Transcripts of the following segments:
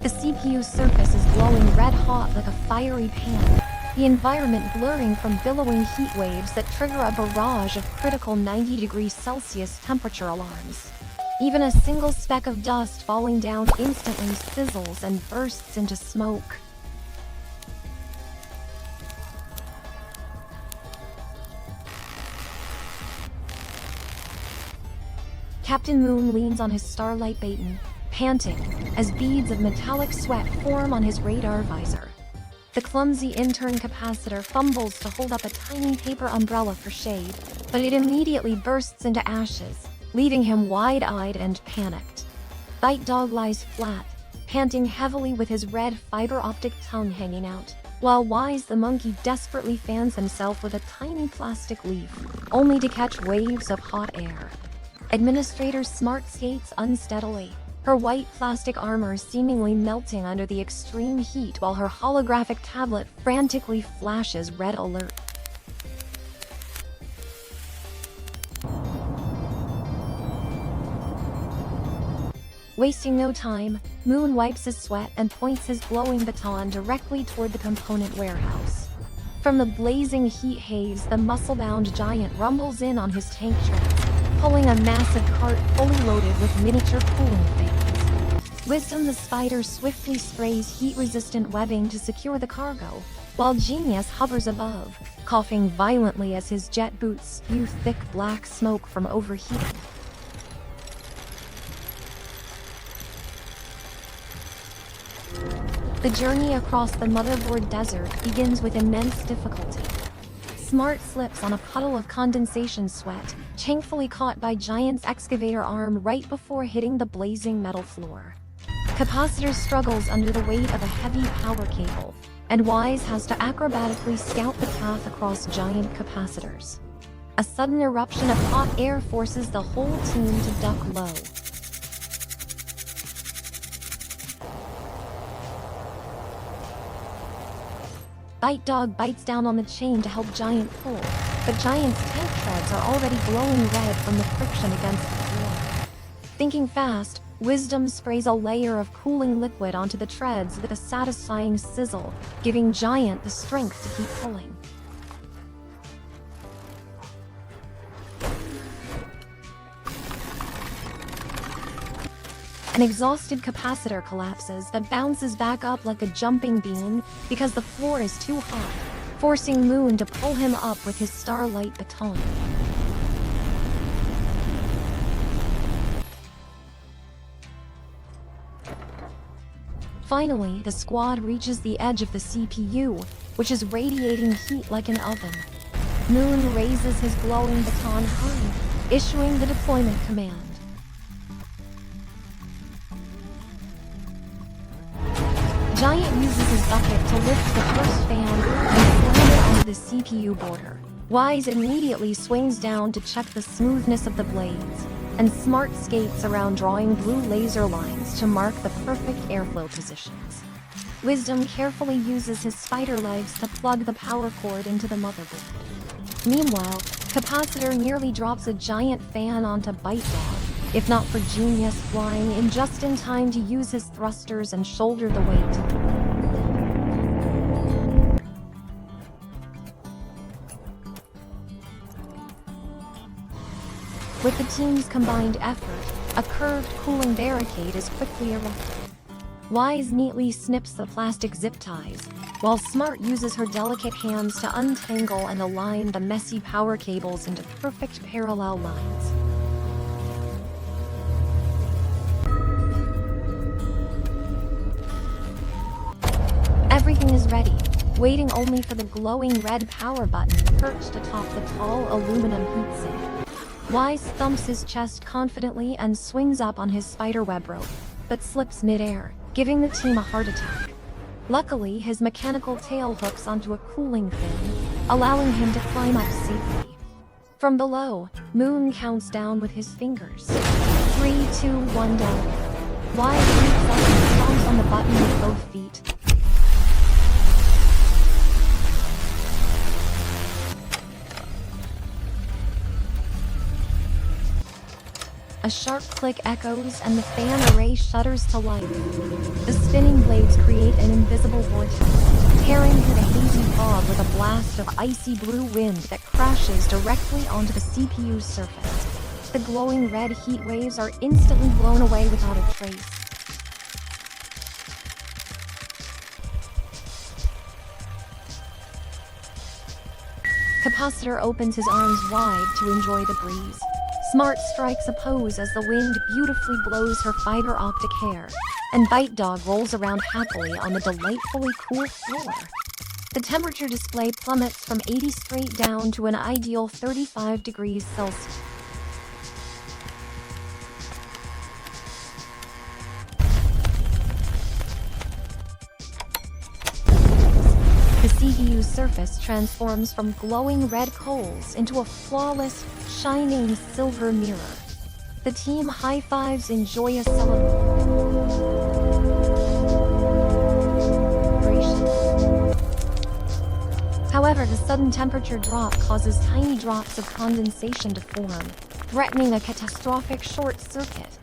The CPU's surface is glowing red-hot like a fiery pan, the environment blurring from billowing heat waves that trigger a barrage of critical 90 degrees Celsius temperature alarms. Even a single speck of dust falling down instantly sizzles and bursts into smoke. Captain Moon leans on his starlight baton, panting, as beads of metallic sweat form on his radar visor. The clumsy intern capacitor fumbles to hold up a tiny paper umbrella for shade, but it immediately bursts into ashes, leaving him wide-eyed and panicked. Bite Dog lies flat, panting heavily with his red fiber-optic tongue hanging out, while Wise the monkey desperately fans himself with a tiny plastic leaf, only to catch waves of hot air. Administrator Smart skates unsteadily, her white plastic armor seemingly melting under the extreme heat while her holographic tablet frantically flashes red alert. Wasting no time, Moon wipes his sweat and points his glowing baton directly toward the component warehouse. From the blazing heat haze, the muscle-bound giant rumbles in on his tank treads, pulling a massive cart fully loaded with miniature cooling fans. Wisdom the spider swiftly sprays heat-resistant webbing to secure the cargo, while Genius hovers above, coughing violently as his jet boots spew thick black smoke from overheating. The journey across the motherboard desert begins with immense difficulty. Smart slips on a puddle of condensation sweat, shamefully caught by Giant's excavator arm right before hitting the blazing metal floor. Capacitor struggles under the weight of a heavy power cable, and Wise has to acrobatically scout the path across giant capacitors. A sudden eruption of hot air forces the whole team to duck low. Bite Dog bites down on the chain to help Giant pull, but Giant's tank treads are already glowing red from the friction against the floor. Thinking fast, Wisdom sprays a layer of cooling liquid onto the treads with a satisfying sizzle, giving Giant the strength to keep pulling. An exhausted capacitor collapses that bounces back up like a jumping bean because the floor is too hot, forcing Moon to pull him up with his starlight baton. Finally, the squad reaches the edge of the CPU, which is radiating heat like an oven. Moon raises his glowing baton high, issuing the deployment command. Giant uses his bucket to lift the first fan and slam it onto the CPU border. Wise immediately swings down to check the smoothness of the blades, and Smart skates around drawing blue laser lines to mark the perfect airflow positions. Wisdom carefully uses his spider legs to plug the power cord into the motherboard. Meanwhile, Capacitor nearly drops a giant fan onto Bite Dog, if not for Genius flying in just in time to use his thrusters and shoulder the weight. With the team's combined effort, a curved cooling barricade is quickly erected. Wise neatly snips the plastic zip ties, while Smart uses her delicate hands to untangle and align the messy power cables into perfect parallel lines. Everything is ready, waiting only for the glowing red power button perched atop the tall aluminum heatsink. Wise thumps his chest confidently and swings up on his spiderweb rope, but slips mid-air, giving the team a heart attack. Luckily, his mechanical tail hooks onto a cooling fin, allowing him to climb up safely. From below, Moon counts down with his fingers. 3, 2, 1, down. Wise leaps up and stomps on the button with both feet. A A sharp click echoes and the fan array shudders to life. The spinning blades create an invisible vortex, tearing through the hazy fog with a blast of icy blue wind that crashes directly onto the CPU's surface. The glowing red heat waves are instantly blown away without a trace. Capacitor opens his arms wide to enjoy the breeze. Smart strikes a pose as the wind beautifully blows her fiber optic hair, and Bite Dog rolls around happily on the delightfully cool floor. The temperature display plummets from 80 straight down to an ideal 35 degrees Celsius. The CPU's surface transforms from glowing red coals into a flawless, shining silver mirror. The team high-fives in joyous celebration. However, the sudden temperature drop causes tiny drops of condensation to form, threatening a catastrophic short circuit.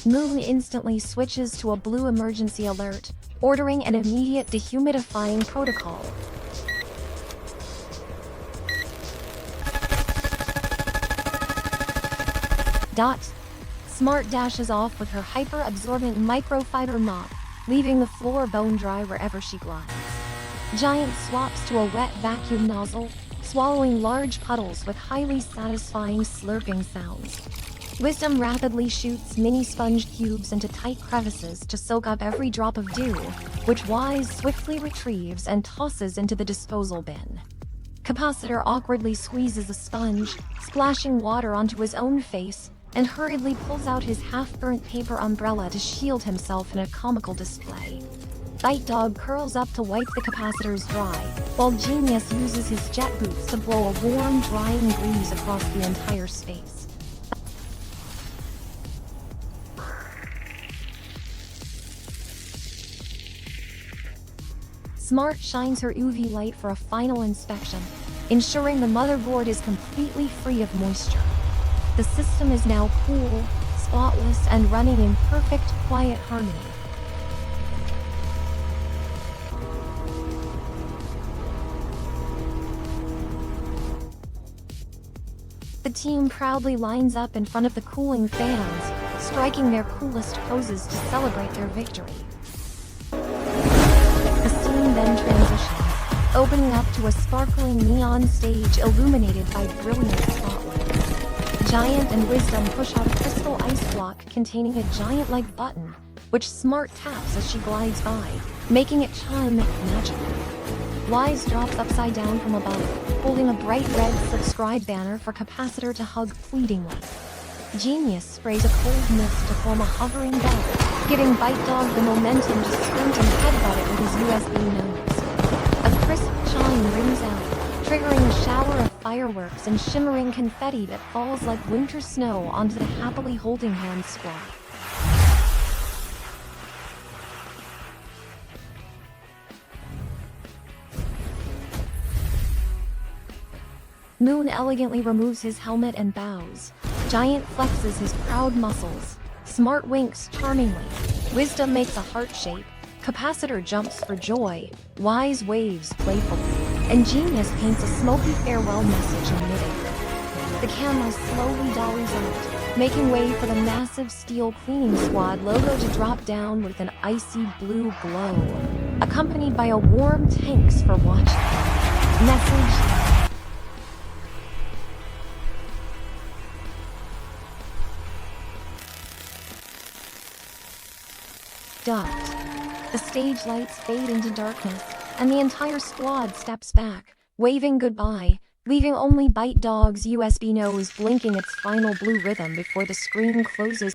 Moon instantly switches to a blue emergency alert, ordering an immediate dehumidifying protocol. Smart dashes off with her hyper-absorbent microfiber mop, leaving the floor bone dry wherever she glides. Giant swaps to a wet vacuum nozzle, swallowing large puddles with highly satisfying slurping sounds. Wisdom rapidly shoots mini sponge cubes into tight crevices to soak up every drop of dew, which Wise swiftly retrieves and tosses into the disposal bin. Capacitor awkwardly squeezes a sponge, splashing water onto his own face, and hurriedly pulls out his half-burnt paper umbrella to shield himself in a comical display. Bite Dog curls up to wipe the capacitors dry, while Genius uses his jet boots to blow a warm, drying breeze across the entire space. Smart shines her UV light for a final inspection, ensuring the motherboard is completely free of moisture. The system is now cool, spotless, and running in perfect, quiet harmony. The team proudly lines up in front of the cooling fans, striking their coolest poses to celebrate their victory. The scene then transitions, opening up to a sparkling neon stage illuminated by brilliant spotlights. Giant and Wisdom push out a crystal ice block containing a giant-like button, which Smart taps as she glides by, making it chime magically. Wise drops upside down from above, holding a bright red subscribe banner for Capacitor to hug pleadingly. Genius sprays a cold mist to form a hovering bell, giving Bite Dog the momentum to sprint and headbutt it with his USB nose. A crisp chime rings out, triggering a shower of fireworks and shimmering confetti that falls like winter snow onto the happily holding hands squad. Moon elegantly removes his helmet and bows. Giant flexes his proud muscles. Smart winks charmingly. Wisdom makes a heart shape. Capacitor jumps for joy. Wise waves playfully. And Genius paints a smoky farewell message in midair. The camera slowly dollies out, making way for the massive steel cleaning squad logo to drop down with an icy blue glow, accompanied by a warm thanks for watching message. The stage lights fade into darkness, and the entire squad steps back, waving goodbye, leaving only Bite Dog's USB nose blinking its final blue rhythm before the screen closes.